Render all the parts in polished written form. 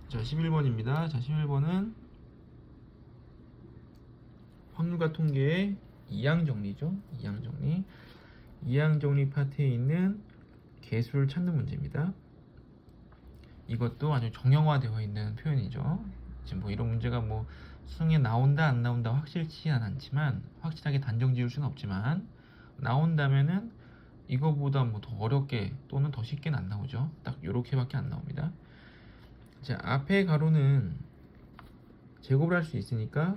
자, 11번입니다. 자, 11번은 확률과 통계의 이항 정리죠. 이항 정리. 이항 정리 파트에 있는 개수를 찾는 문제입니다. 이것도 아주 정형화되어 있는 표현이죠. 지금 뭐 이런 문제가 뭐 수능에 나온다 안 나온다 확실치는 않지만, 확실하게 단정 지을 수는 없지만 나온다면은 이거보다 뭐 더 어렵게 또는 더 쉽게는 안 나오죠. 딱 요렇게밖에 안 나옵니다. 자, 앞에 가로는 제곱을 할 수 있으니까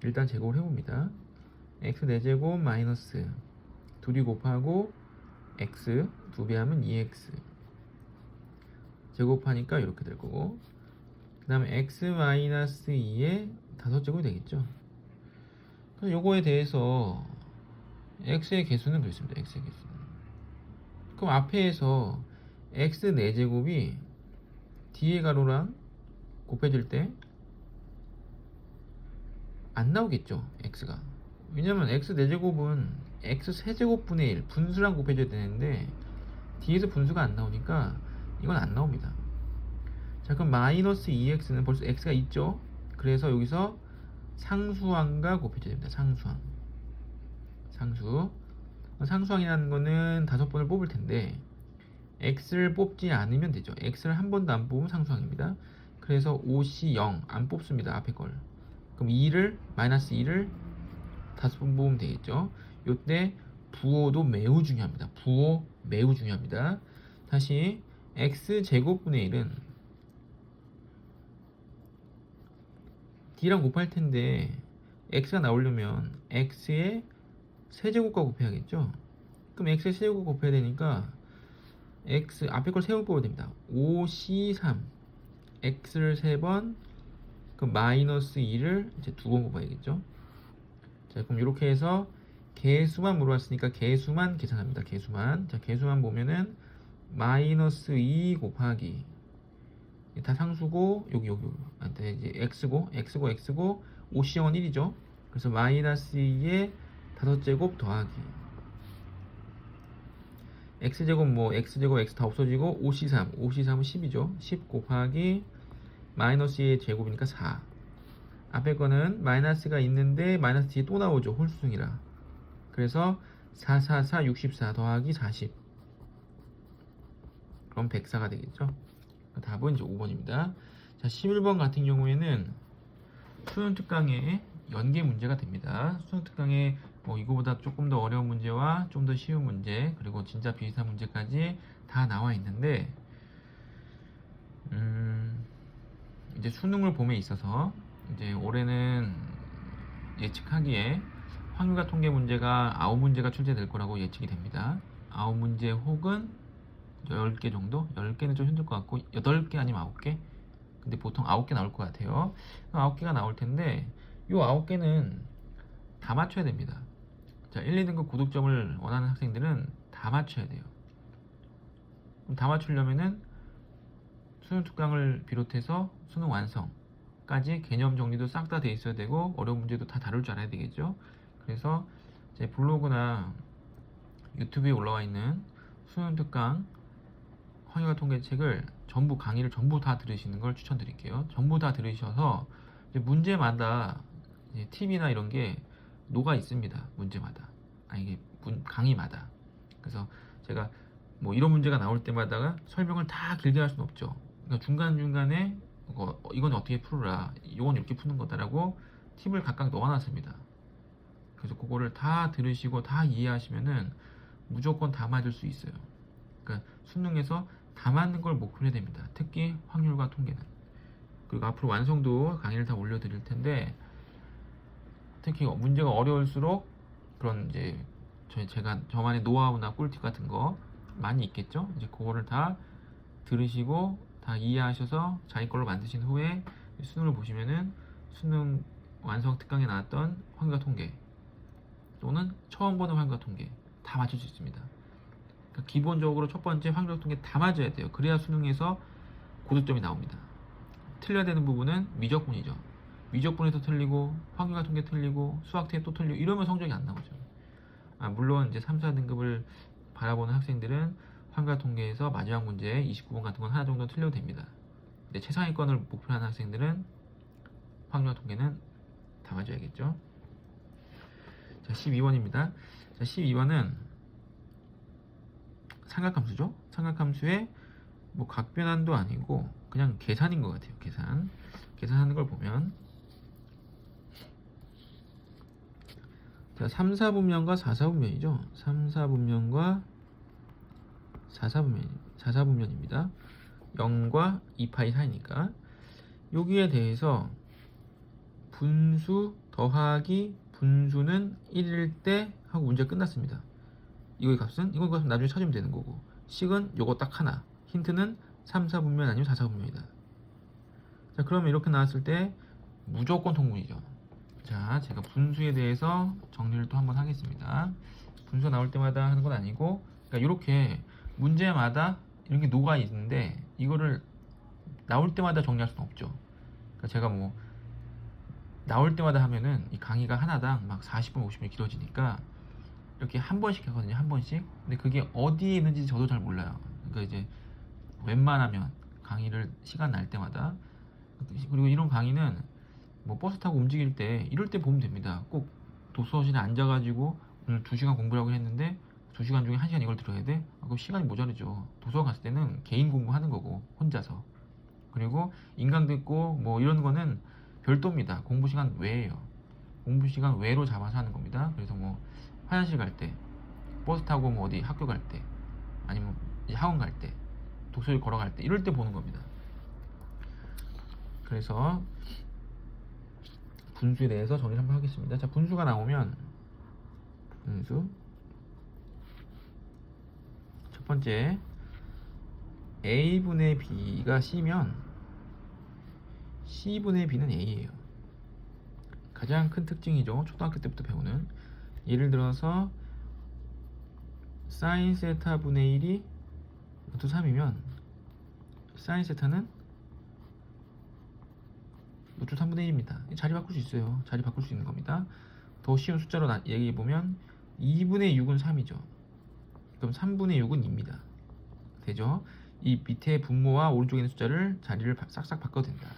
일단 제곱을 해봅니다. x 4제곱 마이너스 2이 곱하고 x 2배 하면 2x 제곱하니까 이렇게 될 거고, 그 다음에 x 마이너스 2에 5제곱이 되겠죠. 그래서 요거에 대해서 x의 개수는 그렇습니다. x의 개수는. 그럼 앞에서 x 4제곱이 뒤에 가로랑 곱해질 때 안 나오겠죠, x가. 왜냐면 x 4제곱은 x 세제곱분의 1 분수랑 곱해줘야 되는데 뒤에서 분수가 안 나오니까 이건 안 나옵니다. 자, 그럼 마이너스 2x는 벌써 x가 있죠. 그래서 여기서 상수항과 곱해줘야 됩니다. 상수항. 상수항이라는 거는 5번을 뽑을 텐데 x를 뽑지 않으면 되죠. x를 한 번도 안 뽑으면 상수항입니다. 그래서 5c 0 안 뽑습니다. 앞에 걸. 그럼 2를 마이너스 2를 5번 뽑으면 되겠죠. 요때 부호도 매우 중요합니다. 부호 매우 중요합니다. 다시 x 제곱분의 1은 d랑 곱할 텐데 x가 나오려면 x의 세제곱과 곱해야겠죠. 그럼 x의 세제곱 곱해야 되니까 x 앞에 걸 3번 뽑아야 됩니다. 5c3 x를 3번, 그럼 마이너스 2를 이제 2번 뽑아야겠죠. 자, 그럼 이렇게 해서 개수만 물어봤으니까 개수만 계산합니다. 개수만. 자, 개수만 보면은 마이너스 2 곱하기 다 상수고 여기 이제 x고 5c0은 1이죠. 그래서 마이너스 2에 5제곱 더하기 x제곱 뭐 x제곱 x 다 없어지고 5c3은 10이죠. 10 곱하기 마이너스 2의 제곱이니까 4. 앞에 거는 마이너스가 있는데 마이너스 뒤에 또 나오죠. 홀수승이라. 그래서 4, 4, 4, 64 더하기 40. 그럼 104가 되겠죠. 답은 이제 5번입니다. 자, 11번 같은 경우에는 수능 특강의 연계 문제가 됩니다. 수능 특강에 뭐 이거보다 조금 더 어려운 문제와 좀 더 쉬운 문제, 그리고 진짜 비슷한 문제까지 다 나와 있는데, 이제 수능을 봄에 있어서 이제 올해는 예측하기에 확률과 통계 문제가 9문제가 출제될 거라고 예측이 됩니다. 9문제 혹은 10개 정도? 10개는 좀 힘들 것 같고 8개 아니면 9개? 근데 보통 9개 나올 것 같아요. 9개가 나올 텐데 이 9개는 다 맞춰야 됩니다. 자, 1, 2등급 고득점을 원하는 학생들은 다 맞춰야 돼요. 그럼 다 맞추려면은 수능 특강을 비롯해서 수능 완성까지 개념 정리도 싹 다 돼 있어야 되고 어려운 문제도 다 다룰 줄 알아야 되겠죠. 그래서 제 블로그나 유튜브에 올라와 있는 수능 특강 확률과 통계 책을 전부 강의를 전부 다 들으시는 걸 추천드릴게요. 전부 다 들으셔서 이제 문제마다 이제 팁이나 이런 게 녹아 있습니다. 문제마다. 이게 강의마다. 그래서 제가 뭐 이런 문제가 나올 때마다 설명을 다 길게 할 수는 없죠. 그러니까 중간중간에 이건 어떻게 풀어라, 이건 이렇게 푸는 거다라고 팁을 각각 넣어놨습니다. 그래서 그거를 다 들으시고 다 이해하시면은 무조건 다 맞을 수 있어요. 그러니까 수능에서 다 맞는 걸 목표로 해야 됩니다. 특히 확률과 통계는. 그리고 앞으로 완성도 강의를 다 올려드릴 텐데, 특히 문제가 어려울수록 그런 이제 제가 저만의 노하우나 꿀팁 같은 거 많이 있겠죠. 이제 그거를 다 들으시고 다 이해하셔서 자기 걸로 만드신 후에 수능을 보시면은 수능 완성 특강에 나왔던 확률과 통계 또는 처음 보는 확률과 통계 다 맞출 수 있습니다. 그러니까 기본적으로 첫 번째 확률과 통계 다 맞아야 돼요. 그래야 수능에서 고득점이 나옵니다. 틀려야 되는 부분은 미적분이죠. 미적분에서 틀리고 확률과 통계 틀리고 수학팀 또 틀리고 이러면 성적이 안 나오죠. 물론 이제 3, 4등급을 바라보는 학생들은 확률과 통계에서 마지막 문제 29번 같은 건 하나 정도 틀려도 됩니다. 최상위권을 목표로 하는 학생들은 확률화 통계는 다 맞아야겠죠. 자, 12번입니다. 자, 12번은 삼각함수죠. 삼각함수의 뭐 각변환도 아니고 그냥 계산인 것 같아요. 계산하는 걸 보면 자, 3, 4분면과 4, 4분면이죠. 3, 4분면과 4, 4분면입니다. 0과 2파이 사이니까 여기에 대해서 분수 더하기 분수는 1일 때 하고 문제 끝났습니다. 이거의 값은 나중에 찾으면 되는 거고, 식은 요거 딱 하나. 힌트는 3, 4분면 아니면 4, 4분면이다. 자, 그러면 이렇게 나왔을 때 무조건 통분이죠. 자, 제가 분수에 대해서 정리를 또 한번 하겠습니다. 분수 나올 때마다 하는 건 아니고, 그러니까 이렇게 문제마다 이런 게 녹아 있는데 이거를 나올 때마다 정리할 수는 없죠. 그러니까 제가 뭐 나올 때마다 하면은 이 강의가 하나당 막 40분, 50분 길어지니까 이렇게 한 번씩 하거든요. 한 번씩. 근데 그게 어디에 있는지 저도 잘 몰라요. 그러니까 이제 웬만하면 강의를 시간 날 때마다, 그리고 이런 강의는 뭐 버스 타고 움직일 때 이럴 때 보면 됩니다. 꼭 독서실에 앉아가지고 오늘 2시간 공부라고 했는데 2시간 중에 1시간 이걸 들어야 돼? 그럼 시간이 모자르죠. 도서관 갔을 때는 개인 공부하는 거고 혼자서. 그리고 인강 듣고 뭐 이런 거는 별도입니다. 공부 시간 외에요. 공부 시간 외로 잡아서 하는 겁니다. 그래서 뭐 화장실 갈 때, 버스 타고 뭐 어디 학교 갈 때, 아니면 이제 학원 갈 때, 독서실 걸어갈 때 이럴 때 보는 겁니다. 그래서 분수에 대해서 정리를 한번 하겠습니다. 자, 분수가 나오면 분수 첫 번째 a분의 b가 c면 c분의 b는 a예요. 가장 큰 특징이죠. 초등학교 때부터 배우는. 예를 들어서 사인 세타 분의 1이 루트 3이면 사인 세타는 루트 3분의 1입니다. 자리 바꿀 수 있어요. 자리 바꿀 수 있는 겁니다. 더 쉬운 숫자로 얘기해보면 2분의 6은 3이죠. 그럼 3분의 6은 2입니다. 되죠? 이 밑에 분모와 오른쪽에 있는 숫자를 자리를 싹싹 바꿔도 된다.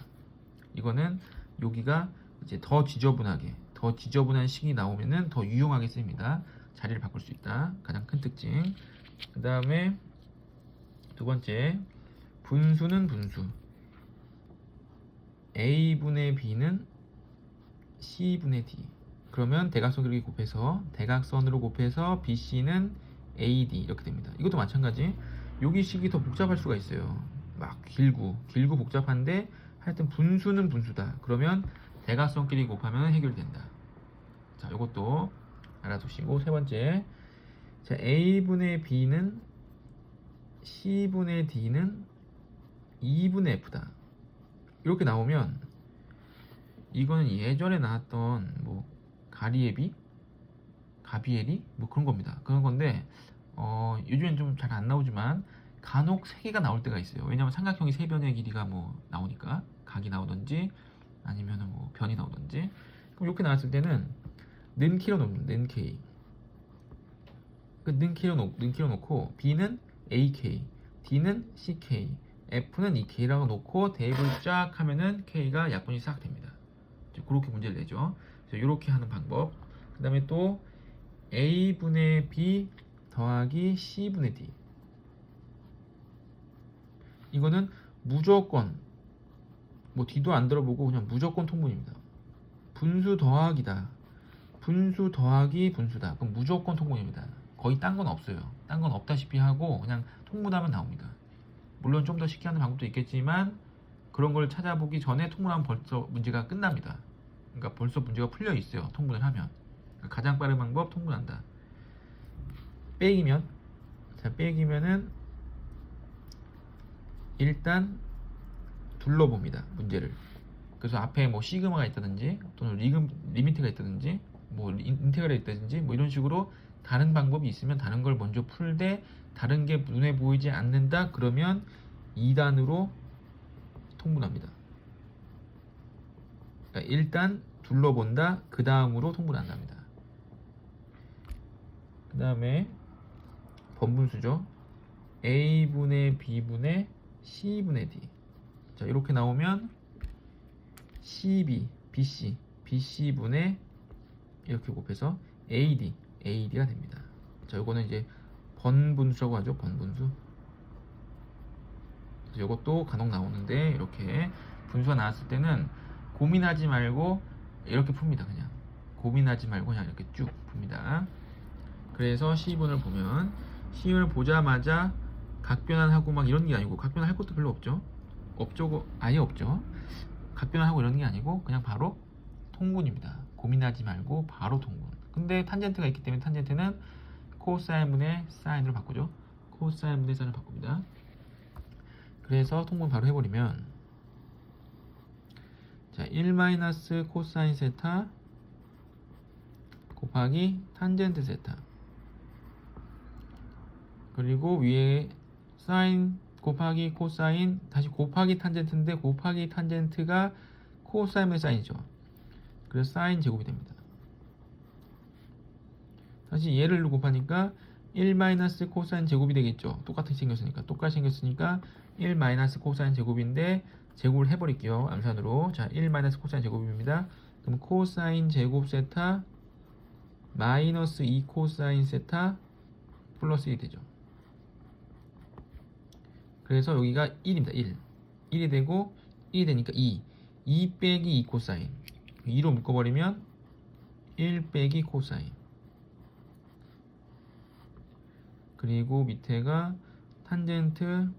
이거는 여기가 이제 더 지저분한 식이 나오면은 더 유용하게 씁니다. 자리를 바꿀 수 있다. 가장 큰 특징. 그 다음에 두 번째, 분수는 분수. a분의 b는 c분의 d. 그러면 대각선 그리기 곱해서 대각선으로 곱해서 bc는 ad 이렇게 됩니다. 이것도 마찬가지. 여기 식이 더 복잡할 수가 있어요. 막 길고 복잡한데 하여튼 분수는 분수다. 그러면 대각선끼리 곱하면 해결된다. 자, 이것도 알아두시고, 세 번째, 자, a분의 b는 c분의 d는 2분의 f다. 이렇게 나오면 이거는 예전에 나왔던 뭐 가리에비, 가비에리 뭐 그런 겁니다. 그런 건데 요즘엔 좀 잘 안 나오지만 간혹 3개가 나올 때가 있어요. 왜냐면 삼각형이 3변의 길이가 뭐 나오니까 각이 나오든지 아니면은 뭐 변이 나오든지. 그럼 이렇게 나왔을 때는 는 키로 놓는 는 k. 는 키로 놓고 b는 ak, d는 ck, f는 ek라고 놓고 대입을 쫙 하면은 k가 약분이 싹 됩니다. 그렇게 문제를 내죠. 이렇게 하는 방법. 그 다음에 또 a분의 b 더하기 c분의 d. 이거는 무조건 뭐 d도 안 들어보고 그냥 무조건 통분입니다. 분수 더하기다. 분수 더하기 분수다. 그럼 무조건 통분입니다. 거의 딴 건 없어요. 딴 건 없다시피 하고 그냥 통분하면 나옵니다. 물론 좀 더 쉽게 하는 방법도 있겠지만 그런 걸 찾아보기 전에 통분하면 벌써 문제가 끝납니다. 그러니까 벌써 문제가 풀려 있어요. 통분을 하면. 그러니까 가장 빠른 방법 통분한다. 빼기면은 일단 둘러봅니다. 문제를. 그래서 앞에 뭐 시그마가 있다든지 또는 리미트가 있다든지 뭐 인테그랄이 있다든지 뭐 이런 식으로 다른 방법이 있으면 다른 걸 먼저 풀되 다른 게 눈에 보이지 않는다 그러면 2단으로 통분합니다. 그러니까 일단 둘러본다, 그 다음으로 통분한답니다. 그 다음에 번분수죠. a분의 b분의 c분의 d. 자, 이렇게 나오면 BC분의 이렇게 곱해서 AD가 됩니다. 자, 요거는 이제 번분수라고 하죠. 번분수. 그래서 요것도 간혹 나오는데 이렇게 분수가 나왔을 때는 고민하지 말고 이렇게 풉니다. 그냥 고민하지 말고 그냥 이렇게 쭉 풉니다. 그래서 C분을 보면 C분을 보자마자 각변환하고 막 이런 게 아니고, 각변환할 것도 별로 없죠. 아예 없죠. 각변환하고 이런 게 아니고 그냥 바로 통분입니다. 고민하지 말고 바로 통분. 근데 탄젠트가 있기 때문에 탄젠트는 코사인분의 사인으로 바꾸죠. 코사인분의 사인으로 바꿉니다. 그래서 통분 바로 해버리면, 자, 1 코사인 세타 곱하기 탄젠트 세타, 그리고 위에 사인 곱하기 코사인, 다시 곱하기 탄젠트인데 곱하기 탄젠트가 코사인의 사인이죠. 그래서 사인 제곱이 됩니다. 다시 얘를 곱하니까 1 코사인 제곱이 되겠죠. 똑같이 생겼으니까 1 코사인 제곱인데 제곱을 해버릴게요. 암산으로. 자, 1 코사인 제곱입니다. 그럼 코사인 제곱 세타 마이너스 2 코사인 세타 플러스 1이 되죠. 그래서 여기가 1입니다. 1이 되고 1이 되니까 2 빼기 2 코사인, 2로 묶어버리면 1 빼기 코사인, 그리고 밑에가 탄젠트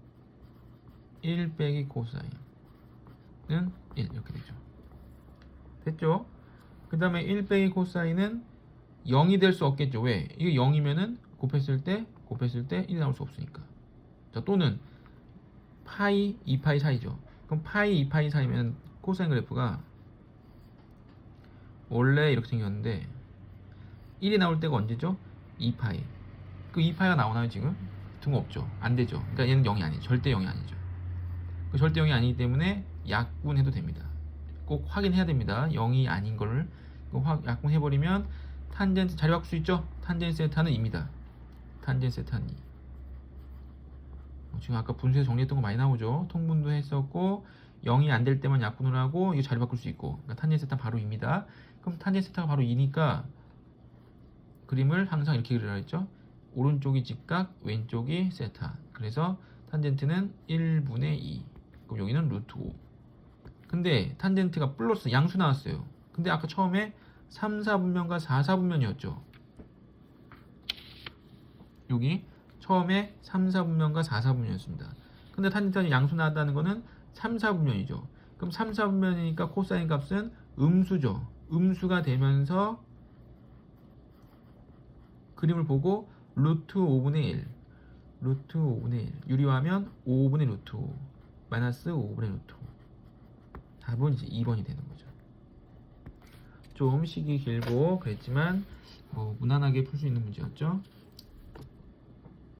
1 빼기 코사인은 1 이렇게 되죠. 됐죠? 그 다음에 1 빼기 코사인은 0이 될 수 없겠죠. 왜? 이게 0이면은 곱했을 때 1이 나올 수 없으니까. 자, 또는 파이 2파이 사이죠. 그럼 파이 2파이 사이면 코사인 그래프가 원래 이렇게 생겼는데 1이 나올 때가 언제죠? 2파이. 그 2파이가 나오나요 지금? 없죠. 안 되죠. 그러니까 얘는 0이 아니죠. 절대 0이 아니죠. 그 절대 0이 아니기 때문에 약분해도 됩니다. 꼭 확인해야 됩니다. 0이 아닌 거를 약분해버리면 탄젠트 자리 바꿀 수 있죠? 탄젠트 세타는 2입니다. 탄젠트 세타는 2. 지금 아까 분수에서 정리했던 거 많이 나오죠? 통분도 했었고 0이 안 될 때만 약분을 하고 이거 자리 바꿀 수 있고, 그러니까 탄젠트 세타 바로 2입니다. 그럼 탄젠트 세타가 바로 2니까 그림을 항상 이렇게 그리라 했죠? 오른쪽이 직각, 왼쪽이 세타. 그래서 탄젠트는 1분의 2. 그럼 여기는 루트 5. 근데 탄젠트가 플러스 양수 나왔어요. 근데 아까 처음에 3, 4분면과 4, 4분면이었죠. 여기 처음에 3, 4분면과 4, 4분면이었습니다. 근데 탄젠트가 양수 나왔다는 거는 3, 4분면이죠. 그럼 3, 4분면이니까 코사인 값은 음수죠. 음수가 되면서 그림을 보고 루트 5분의 1, 루트 5분의 1 유리화하면 5분의 루트 5 마이너스 5분의 루트 5. 답은 이제 2번이 되는 거죠. 좀 식이 길고 그랬지만 무난하게 풀 수 있는 문제였죠.